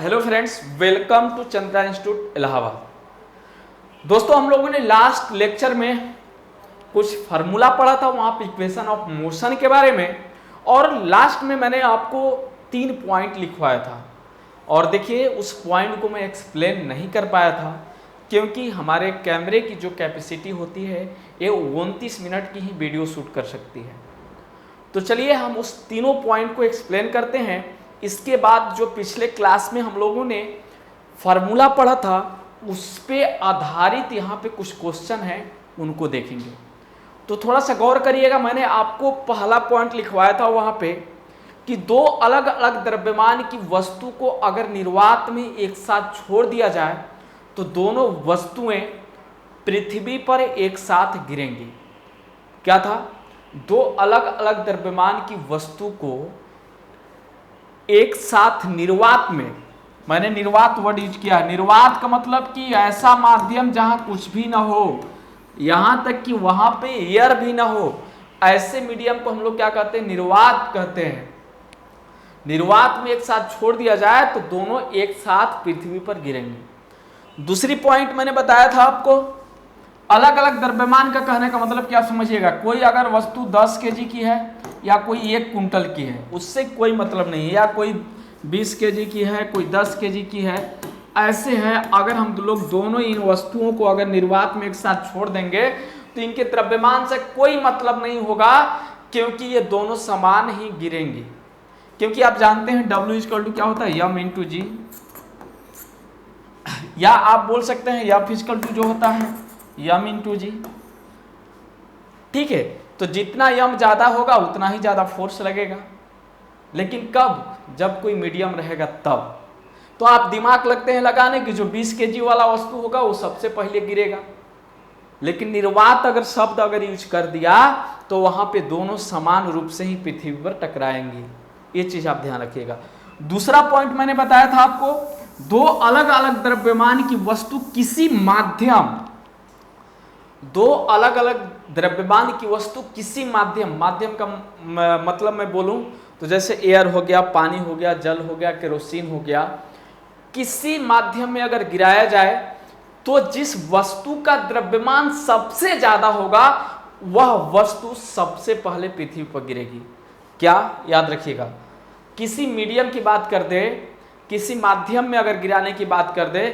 Hello friends, welcome to Chandra institute Allahabad. दोस्तों, हम लोगों ने लास्ट लेक्चर में कुछ फार्मूला पढ़ा था, वहाँ पे इक्वेशन ऑफ मोशन के बारे में, और लास्ट में मैंने आपको 3 पॉइंट लिखवाया था। और देखिए, उस पॉइंट को मैं एक्सप्लेन नहीं कर पाया था क्योंकि हमारे कैमरे की जो कैपेसिटी होती है ये 29 मिनट की ही वीडियो शूट कर सकती है। तो चलिए हम उस तीनों पॉइंट को एक्सप्लेन करते हैं। इसके बाद जो पिछले क्लास में हम लोगों ने फार्मूला पढ़ा था उस पे आधारित यहाँ पे कुछ क्वेश्चन हैं, उनको देखेंगे। तो थोड़ा सा गौर करिएगा, मैंने आपको पहला पॉइंट लिखवाया था वहाँ पे कि दो अलग अलग द्रव्यमान की वस्तु को अगर निर्वात में एक साथ छोड़ दिया जाए तो दोनों वस्तुएं पृथ्वी पर एक साथ गिरेंगी। क्या था? दो अलग अलग द्रव्यमान की वस्तु को एक साथ निर्वात में, मैंने निर्वात वर्ड यूज किया। निर्वात का मतलब कि ऐसा माध्यम जहां कुछ भी ना हो, यहां तक कि वहां पे एयर भी ना हो, ऐसे मीडियम को हम लोग क्या कहते हैं? निर्वात कहते हैं। निर्वात में एक साथ छोड़ दिया जाए तो दोनों एक साथ पृथ्वी पर गिरेंगे। दूसरी पॉइंट मैंने बताया था आपको, अलग अलग द्रव्यमान का कहने का मतलब क्या समझिएगा, कोई अगर वस्तु 10 केजी की है या कोई 1 कुंटल की है, उससे कोई मतलब नहीं है, या कोई 20 केजी की है, कोई 10 केजी की है, ऐसे है। अगर हम लोग दोनों इन वस्तुओं को अगर निर्वात में एक साथ छोड़ देंगे तो इनके द्रव्यमान से कोई मतलब नहीं होगा, क्योंकि ये दोनों समान ही गिरेंगे। क्योंकि आप जानते हैं W इक्वल टू क्या होता है? m इंटू जी, या आप बोल सकते हैं F इक्वल टू जो होता है m इंटू जी। ठीक है, तो जितना m ज्यादा होगा उतना ही ज्यादा फोर्स लगेगा। लेकिन कब? जब कोई मीडियम रहेगा तब। तो आप दिमाग लगते हैं लगाने की जो 20 केजी वाला वस्तु होगा वो सबसे पहले गिरेगा। लेकिन निर्वात अगर शब्द अगर यूज कर दिया तो वहां पे दोनों समान रूप से ही पृथ्वी पर टकराएंगी। ये चीज आप ध्यान रखिएगा। दूसरा पॉइंट मैंने बताया था आपको, दो अलग अलग द्रव्यमान की वस्तु किसी माध्यम, दो अलग अलग द्रव्यमान की वस्तु किसी माध्यम, माध्यम का मतलब मैं बोलूं तो जैसे एयर हो गया, पानी हो गया, जल हो गया, केरोसिन हो गया, किसी माध्यम में अगर गिराया जाए तो जिस वस्तु का द्रव्यमान सबसे ज्यादा होगा वह वस्तु सबसे पहले पृथ्वी पर गिरेगी। क्या? याद रखिएगा, किसी मीडियम की बात कर दे, किसी माध्यम में अगर गिराने की बात कर दे,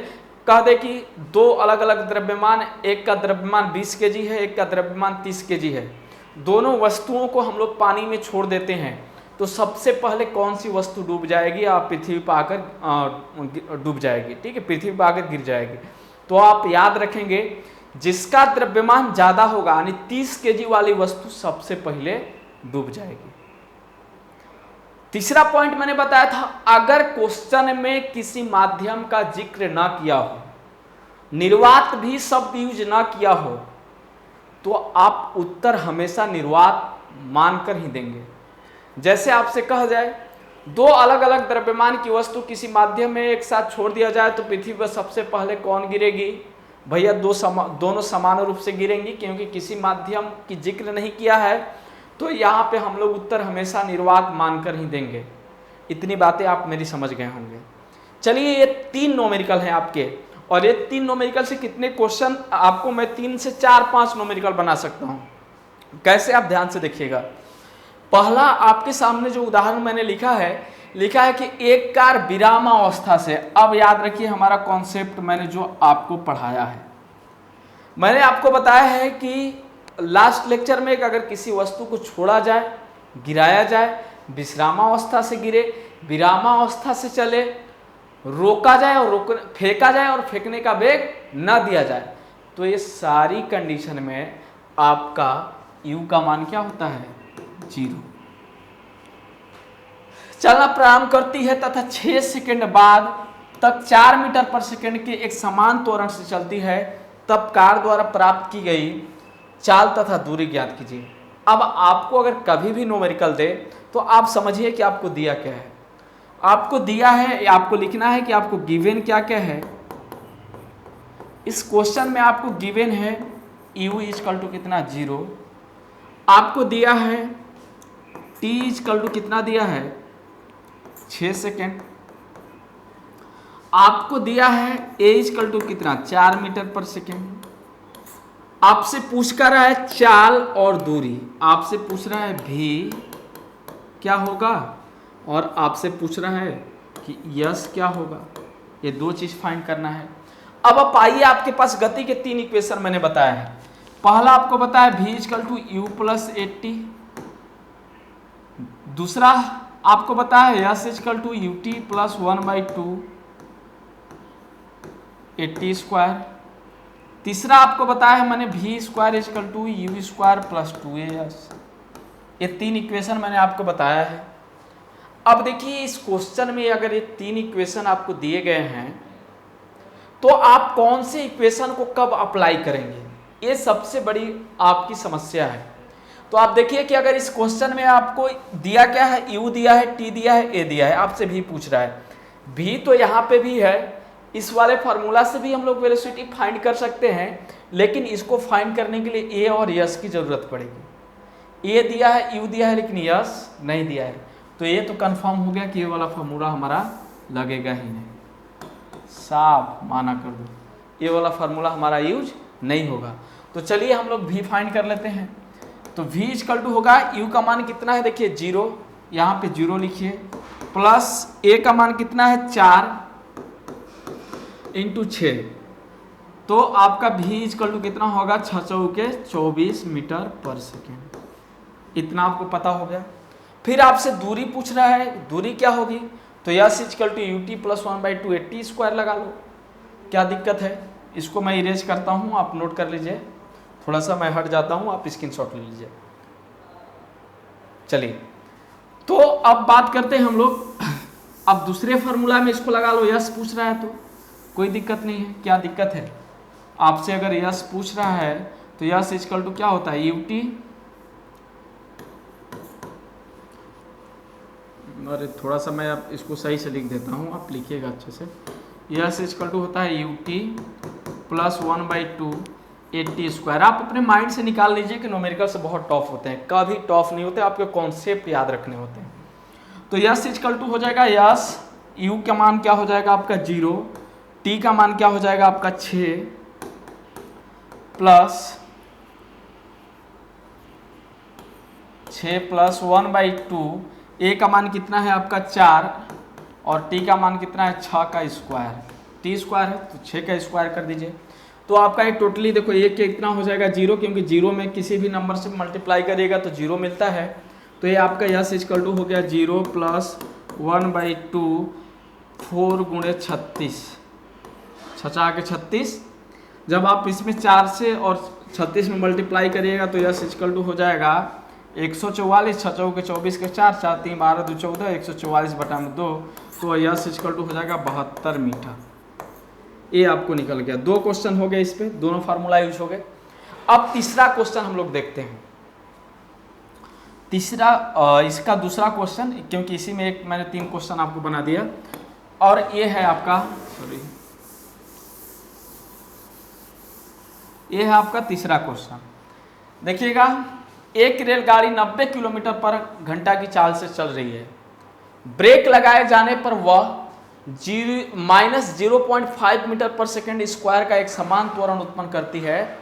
कह दे कि दो अलग अलग द्रव्यमान, एक का द्रव्यमान 20 केजी है, एक का द्रव्यमान 30 केजी है, दोनों वस्तुओं को हम लोग पानी में छोड़ देते हैं तो सबसे पहले कौन सी वस्तु डूब जाएगी? आप पृथ्वी पर आकर डूब जाएगी। ठीक है, पृथ्वी पर आकर गिर जाएगी। तो आप याद रखेंगे, जिसका द्रव्यमान ज्यादा होगा यानी 30 केजी वाली वस्तु सबसे पहले डूब जाएगी। तीसरा पॉइंट मैंने बताया था, अगर क्वेश्चन में किसी माध्यम का जिक्र ना किया हो, निर्वात भी शब्द यूज ना किया हो, तो आप उत्तर हमेशा निर्वात मानकर ही देंगे। जैसे आपसे कहा जाए दो अलग अलग द्रव्यमान की वस्तु किसी माध्यम में एक साथ छोड़ दिया जाए तो पृथ्वी पर सबसे पहले कौन गिरेगी? भैया दोनों समान रूप से गिरेंगी, क्योंकि किसी माध्यम की जिक्र नहीं किया है तो यहाँ पे हम लोग उत्तर हमेशा निर्वात मानकर ही देंगे। इतनी बातें आप मेरी समझ गए होंगे। चलिए, ये 3 नोमेरिकल हैं आपके, और ये 3 नोमेरिकल से कितने क्वेश्चन आपको मैं 3 से 4-5 नोमेरिकल बना सकता हूँ। कैसे? आप ध्यान से देखिएगा। पहला आपके सामने जो उदाहरण मैंने लिखा है कि एक कार विरामावस्था से, अब याद रखिए हमारा कॉन्सेप्ट मैंने जो आपको पढ़ाया है, मैंने आपको बताया है कि लास्ट लेक्चर में अगर किसी वस्तु को छोड़ा जाए, गिराया जाए, विश्रामावस्था से गिरे, विरामावस्था से चले, रोका जाए और फेंका जाए और फेंकने का वेग न दिया जाए, तो ये सारी कंडीशन में आपका u का मान क्या होता है? 0। चलना प्रारंभ करती है तथा 6 सेकंड बाद तक 4 मीटर पर सेकंड के एक समान त्वरण से चलती है, तब कार द्वारा प्राप्त की गई चाल तथा दूरी ज्ञात कीजिए। अब आपको अगर कभी भी न्यूमेरिकल दे तो आप समझिए कि आपको दिया क्या है। आपको दिया है, आपको लिखना है कि आपको गिवन क्या क्या है। इस क्वेश्चन में आपको गिवन है u इक्वल टू कितना? 0। आपको दिया है t इक्वल टू कितना दिया है? 6 सेकेंड। आपको दिया है a इक्वल टू कितना 4 मीटर पर सेकेंड। आपसे पूछ कर रहा है चाल और दूरी, आपसे पूछ रहा है भी क्या होगा और आपसे पूछ रहा है कि यस क्या होगा। ये दो चीज फाइंड करना है। अब आप आइए, आपके पास गति के 3 इक्वेशन मैंने बताया है। पहला आपको बताया v equal to U plus 80, दूसरा आपको बताया S equal to U T plus 1/2 80 square, तीसरा आपको बताया है मैंने v square equal to U square plus 2as। ये 3 इक्वेशन मैंने आपको बताया है। अब देखिए इस क्वेश्चन में अगर ये 3 इक्वेशन आपको दिए गए हैं तो आप कौन से इक्वेशन को कब अप्लाई करेंगे, ये सबसे बड़ी आपकी समस्या है। तो आप देखिए कि अगर इस क्वेश्चन में आपको दिया क्या है, u दिया है, t दिया है, a दिया है, आपसे v पूछ रहा है। v तो यहाँ पे भी है, इस वाले फार्मूला से भी हम लोग वेलोसिटी फाइंड कर सकते हैं, लेकिन इसको फाइंड करने के लिए a और यस की जरूरत पड़ेगी। a दिया है, u दिया है, लेकिन यस नहीं दिया है, तो ये तो कंफर्म हो गया कि ये वाला फार्मूला हमारा लगेगा ही नहीं, साफ माना कर दो, ये वाला फार्मूला हमारा यूज नहीं होगा। तो चलिए हम लोग v फाइंड कर लेते हैं। तो v इक्वल टू होगा u का मान कितना है, देखिए 0, यहाँ पे 0 लिखिए, प्लस a का मान कितना है 4 इंटू 6, तो आपका v इक्वल टू कितना होगा 6 चौके 24 मीटर पर सेकेंड। इतना आपको पता हो गया। फिर आपसे दूरी पूछ रहा है, दूरी क्या होगी, तो S equal to U T plus 1/2 80 square लगा लो, क्या दिक्कत है। इसको मैं इरेज करता हूँ, आप नोट कर लीजिए, थोड़ा सा मैं हट जाता हूँ, आप स्क्रीनशॉट ले लीजिए। चलिए तो अब बात करते हैं हम लोग, अब दूसरे फार्मूला में इसको लगा लो, यस पूछ रहा है तो कोई दिक्कत नहीं है। क्या दिक्कत है, आपसे अगर यस पूछ रहा है तो यस इक्वल टू क्या होता है यू टी, अरे थोड़ा सा मैं आप इसको सही से लिख देता हूँ, आप लिखिएगा अच्छे से। यस इक्वल टू होता है यू टी प्लस 1/2 80 स्क्वायर। आप अपने माइंड से निकाल लीजिए कि न्यूमेरिकल से बहुत टफ होते हैं, कभी टफ नहीं होते, आपके कॉन्सेप्ट याद रखने होते हैं। तो यस इक्वल टू हो जाएगा यस, यू का मान क्या हो जाएगा आपका 0, टी का मान क्या हो जाएगा आपका 6 प्लस 1/2, ए का मान कितना है आपका 4 और टी का मान कितना है 6 का स्क्वायर, टी स्क्वायर है तो 6 का स्क्वायर कर दीजिए। तो आपका ये टोटली देखो ये कितना हो जाएगा 0, क्योंकि 0 में किसी भी नंबर से मल्टीप्लाई करिएगा तो 0 मिलता है। तो ये आपका यस इक्वल टू हो गया 0 प्लस 1/2 4 गुणे 36, 6 के 36, जब आप इसमें 4 से और 36 में मल्टीप्लाई करिएगा तो यस इक्वल टू हो जाएगा 144, 6 चौके 24 के 4, 4 3 12 2 14, 144/2, तो यस इक्वल टू हो जाएगा 72 मीटर। ये आपको निकल गया। 2 क्वेश्चन हो गए, इस पे दोनों फार्मूला यूज हो गए। अब तीसरा क्वेश्चन हम लोग देखते हैं। तीसरा इसका दूसरा क्वेश्चन, क्योंकि इसी में एक मैंने 3 क्वेश्चन आपको बना दिया, और ये है आपका ये है आपका तीसरा क्वेश्चन। देखिएगा, एक रेलगाड़ी 90 किलोमीटर पर घंटा की चाल से चल रही है। ब्रेक लगाए जाने पर वह -0.5 मीटर पर सेकेंड स्क्वायर का एक समान त्वरण उत्पन्न करती है।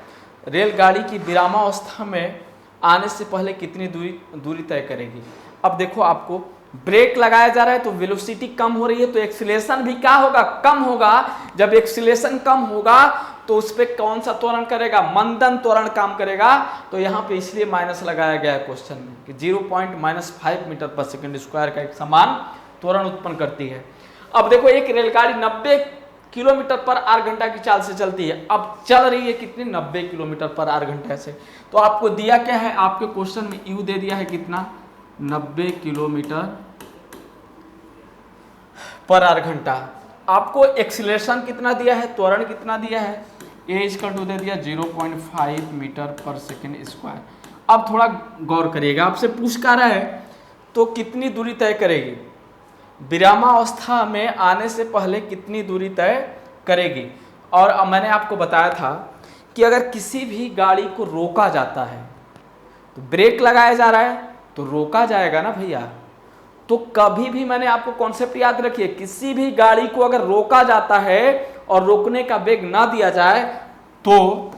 रेलगाड़ी की विरामावस्था में आने से पहले कितनी दूरी तय करेगी। अब देखो, आपको ब्रेक लगाया जा रहा है तो वेलोसिटी कम हो रही है, तो एक्सीलरेशन भी क्या होगा, कम होगा। जब एक्सीलरेशन कम होगा तो उस पर कौन सा त्वरण करेगा, मंदन त्वरण काम करेगा। तो यहाँ पे इसलिए माइनस लगाया गया है क्वेश्चन में कि 0.-5 मीटर पर सेकेंड स्क्वायर का एक समान त्वरण उत्पन्न करती है। अब देखो, एक रेलगाड़ी 90 किलोमीटर पर आर घंटा की चाल से चलती है। अब चल रही है कितनी, 90 किलोमीटर पर आर घंटा से। तो आपको दिया क्या है, आपके क्वेश्चन में यू दे दिया है कितना, 90 किलोमीटर पर आर घंटा। आपको एक्सीलरेशन कितना दिया है, त्वरण कितना दिया है, ए इक्वल टू दे दिया 0.5 मीटर पर सेकेंड स्क्वायर। अब थोड़ा गौर करिएगा, आपसे पूछ कर रहा है तो कितनी दूरी तय करेगी, विरामावस्था में आने से पहले कितनी दूरी तय करेगी। और अब मैंने आपको बताया था कि अगर किसी भी गाड़ी को रोका जाता है तो ब्रेक लगाया जा रहा है तो रोका जाएगा ना भैया, तो कभी भी मैंने आपको कॉन्सेप्ट याद रखिए, किसी भी गाड़ी को अगर रोका जाता है और रोकने का वेग ना दिया जाए तो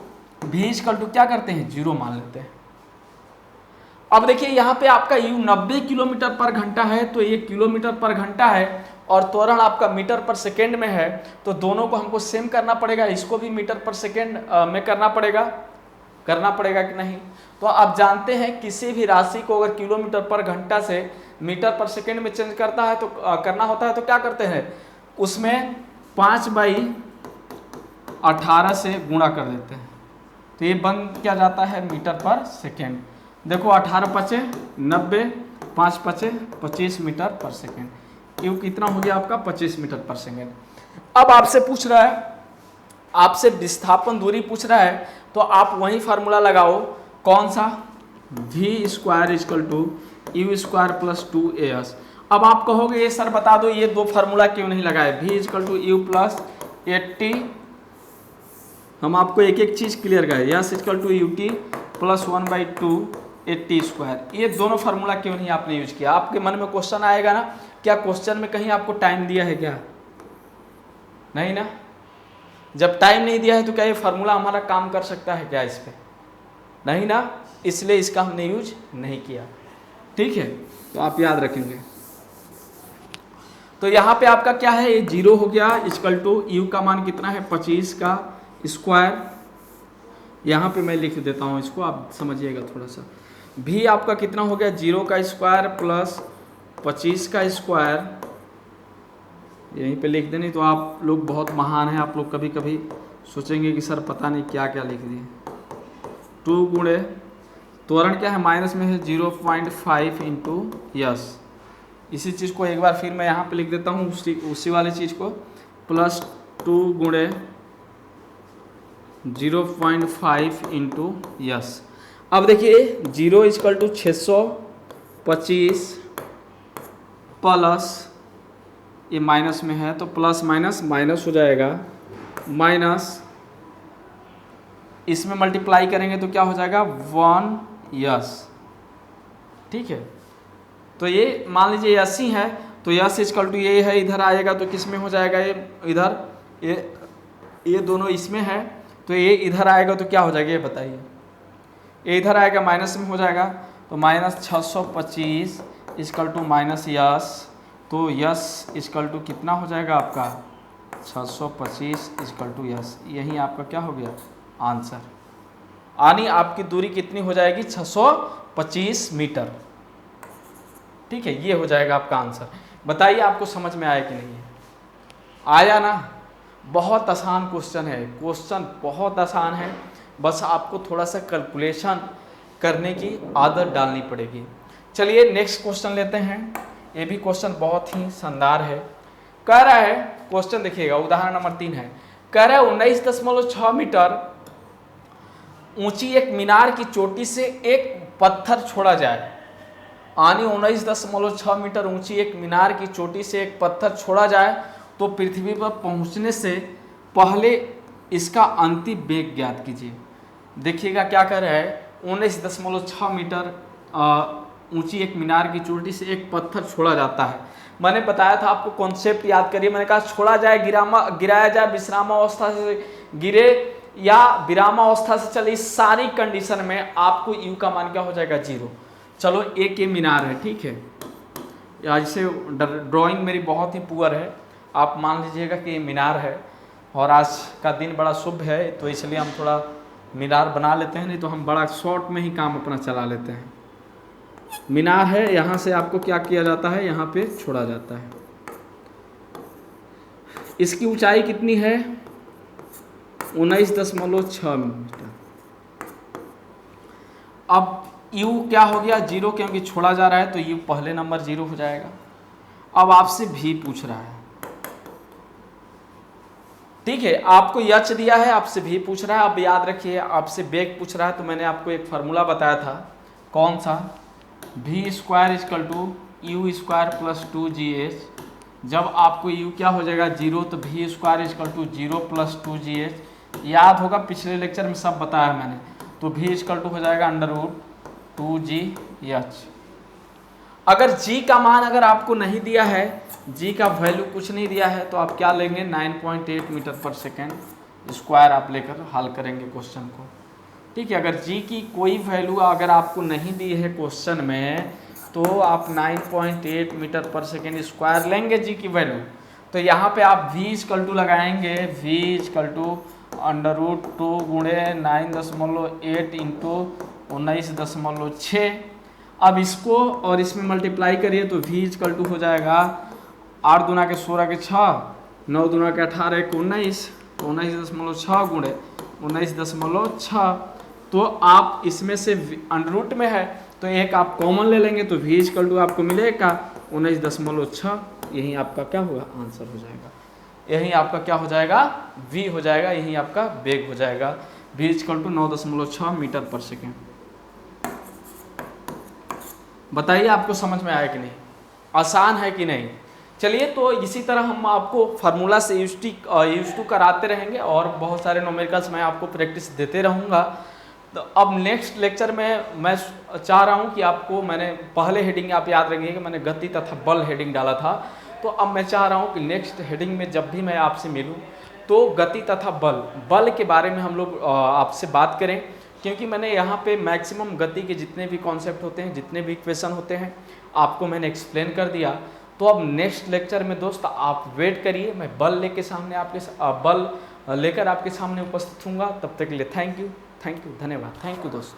v इक्वल टू क्या करते हैं, 0 मान लेते हैं। अब देखिए यहाँ पे आपका u 90 किलोमीटर पर घंटा है, तो ये किलोमीटर पर घंटा है, और त्वरण आपका मीटर पर सेकेंड में है, तो दोनों को हमको सेम करना पड़ेगा। इसको भी मीटर पर सेकेंड में करना पड़ेगा कि नहीं। तो आप जानते हैं किसी भी राशि को अगर किलोमीटर पर घंटा से मीटर पर सेकेंड में चेंज करता है तो करना होता है तो क्या करते हैं, उसमें 5/18 से गुणा कर देते हैं, तो ये बन क्या जाता है, मीटर पर सेकेंड। देखो 18 पचे 90, 5 पचे 25 मीटर पर सेकेंड। यू कितना हो गया आपका, 25 मीटर पर सेकेंड। अब आपसे पूछ रहा है, आपसे विस्थापन दूरी पूछ रहा है, तो आप वही फार्मूला लगाओ, कौन सा, v square equal to U square plus 2as। अब आप कहोगे ये सर बता दो ये दो फार्मूला क्यों नहीं लगाए, v equal to U plus 80, हम आपको एक एक चीज क्लियर कराए, S equal to U T plus 1/2 80 square. ये दोनों फार्मूला क्यों नहीं आपने यूज किया। आपके मन में क्वेश्चन आएगा ना, क्या क्वेश्चन में कहीं आपको टाइम दिया है क्या, नहीं ना। जब टाइम नहीं दिया है तो क्या ये फार्मूला हमारा काम कर सकता है क्या इस पे, नहीं ना, इसलिए इसका हमने यूज नहीं किया। ठीक है, तो आप याद रखेंगे। तो यहाँ पे आपका क्या है, ये 0 हो गया, इक्वल टू यू का मान कितना है, 25 का स्क्वायर। यहाँ पे मैं लिख देता हूँ इसको, आप समझिएगा थोड़ा सा। भी आपका कितना हो गया, 0 का स्क्वायर प्लस 25 का स्क्वायर, यहीं पे लिख देनी। तो आप लोग बहुत महान हैं, आप लोग कभी कभी सोचेंगे कि सर पता नहीं क्या क्या लिख दिए। 2 गुणे त्वरण क्या है, माइनस में है 0.5 इंटू यस। इसी चीज़ को एक बार फिर मैं यहाँ पे लिख देता हूँ, उसी वाली चीज़ को, प्लस 2 गुणे 0.5 इंटू यस। अब देखिए 0 इक्वल टू 625 प्लस, ये माइनस में है तो प्लस माइनस माइनस हो जाएगा, माइनस इसमें मल्टीप्लाई करेंगे तो क्या हो जाएगा 1 यस। ठीक है, तो ये मान लीजिए 80 है, तो यस इक्वल टू ये है, इधर आएगा तो किस में हो जाएगा, ये इधर, ये दोनों इसमें है, तो ये इधर आएगा तो क्या हो जाएगा ये बताइए, ये इधर आएगा माइनस में हो जाएगा, तो minus 625 equal to minus S, तो यस इक्वल टू कितना हो जाएगा आपका 625 इक्वल टू यस। यही आपका क्या हो गया आंसर, यानी आपकी दूरी कितनी हो जाएगी 625 मीटर। ठीक है, ये हो जाएगा आपका आंसर। बताइए आपको समझ में आया कि नहीं आया ना। बहुत आसान क्वेश्चन है, क्वेश्चन बहुत आसान है, बस आपको थोड़ा सा कैलकुलेशन करने की आदत डालनी पड़ेगी। चलिए नेक्स्ट क्वेश्चन लेते हैं। ये भी क्वेश्चन बहुत ही शानदार है। कह रहा है क्वेश्चन, देखिएगा उदाहरण नंबर 3 है। कह रहा है 19.6 मीटर ऊंची एक मीनार की चोटी से एक पत्थर छोड़ा जाए, यानी 19.6 मीटर ऊंची एक मीनार की चोटी से एक पत्थर छोड़ा जाए तो पृथ्वी पर पहुंचने से पहले इसका अंतिम वेग ज्ञात कीजिए। देखिएगा क्या कर रहा है, 19.6 मीटर ऊंची एक मीनार की चोटी से एक पत्थर छोड़ा जाता है। मैंने बताया था आपको कॉन्सेप्ट याद करिए, मैंने कहा छोड़ा जाए, गिराया जाए, विश्रामावस्था से गिरे या विरामावस्था से चले, इस सारी कंडीशन में आपको यू का मान क्या हो जाएगा 0। चलो एक ये मीनार है, ठीक है, ऐसे ड्राइंग मेरी बहुत ही पुअर है, आप मान लीजिएगा कि ये मीनार है और आज का दिन बड़ा शुभ है, तो इसलिए हम थोड़ा मीनार बना लेते हैं, नहीं तो हम बड़ा शॉर्ट में ही काम अपना चला लेते हैं। मीनार है, यहाँ से आपको क्या किया जाता है, यहाँ पे छोड़ा जाता है। इसकी ऊंचाई कितनी है 19.6 मीटर। अब u क्या हो गया 0, क्योंकि छोड़ा जा रहा है तो u पहले नंबर 0 हो जाएगा। अब आपसे v पूछ रहा है, ठीक है, आपको यच दिया है, आपसे v पूछ रहा है। अब याद रखिए आपसे वेग पूछ रहा है, तो मैंने आपको एक फार्मूला बताया था, कौन सा, v square equal to U square plus 2gh। जब आपको u क्या हो जाएगा 0, तो v square equal to 0 plus 2gh। याद होगा पिछले लेक्चर में सब बताया मैंने, तो v इक्वल टू हो जाएगा √2gh। अगर g का मान अगर आपको नहीं दिया है, g का वैल्यू कुछ नहीं दिया है, तो आप क्या लेंगे 9.8 मीटर पर सेकेंड स्क्वायर आप लेकर हल करेंगे क्वेश्चन को। ठीक है, अगर g की कोई वैल्यू अगर आपको नहीं दी है क्वेश्चन में, तो आप 9.8 मीटर पर सेकेंड स्क्वायर लेंगे g की वैल्यू। तो यहाँ पे आप v इक्वल टू लगाएंगे, v इक्वल टू √2 गुणे 9.8 इंटू 19.6। अब इसको और इसमें मल्टीप्लाई करिए तो v इक्वल टू हो जाएगा 8 दूना के 16 के 6, 9 दूना के 18 के 19, 19.6 गुणे 19.6। तो आप इसमें से अंडर में है तो एक आप कॉमन ले लेंगे, तो v इक्वल टू आपको मिलेगा 19.6। यही आपका क्या होगा, आंसर हो जाएगा। यही आपका क्या हो जाएगा, v हो जाएगा, यही आपका वेग हो जाएगा। v इक्वल टू 9.6 मीटर पर सेकेंड। बताइए आपको समझ में आया कि नहीं, आसान है कि नहीं। चलिए, तो इसी तरह हम आपको फार्मूला से यूज टू कराते रहेंगे और बहुत सारे न्यूमेरिकल्स मैं आपको प्रैक्टिस देते रहूँगा। तो अब नेक्स्ट लेक्चर में मैं चाह रहा हूँ कि आपको, मैंने पहले हेडिंग आप याद रखिए कि मैंने गति तथा बल हेडिंग डाला था, तो अब मैं चाह रहा हूँ कि नेक्स्ट हेडिंग में जब भी मैं आपसे मिलूँ तो गति तथा बल के बारे में हम लोग आपसे बात करें, क्योंकि मैंने यहाँ पे मैक्सिमम गति के जितने भी कॉन्सेप्ट होते हैं, जितने भी इक्वेशन होते हैं, आपको मैंने एक्सप्लेन कर दिया। तो अब नेक्स्ट लेक्चर में दोस्त आप वेट करिए, मैं बल लेकर आपके सामने उपस्थित हूँगा। तब तक के लिए थैंक यू, धन्यवाद, थैंक यू दोस्त।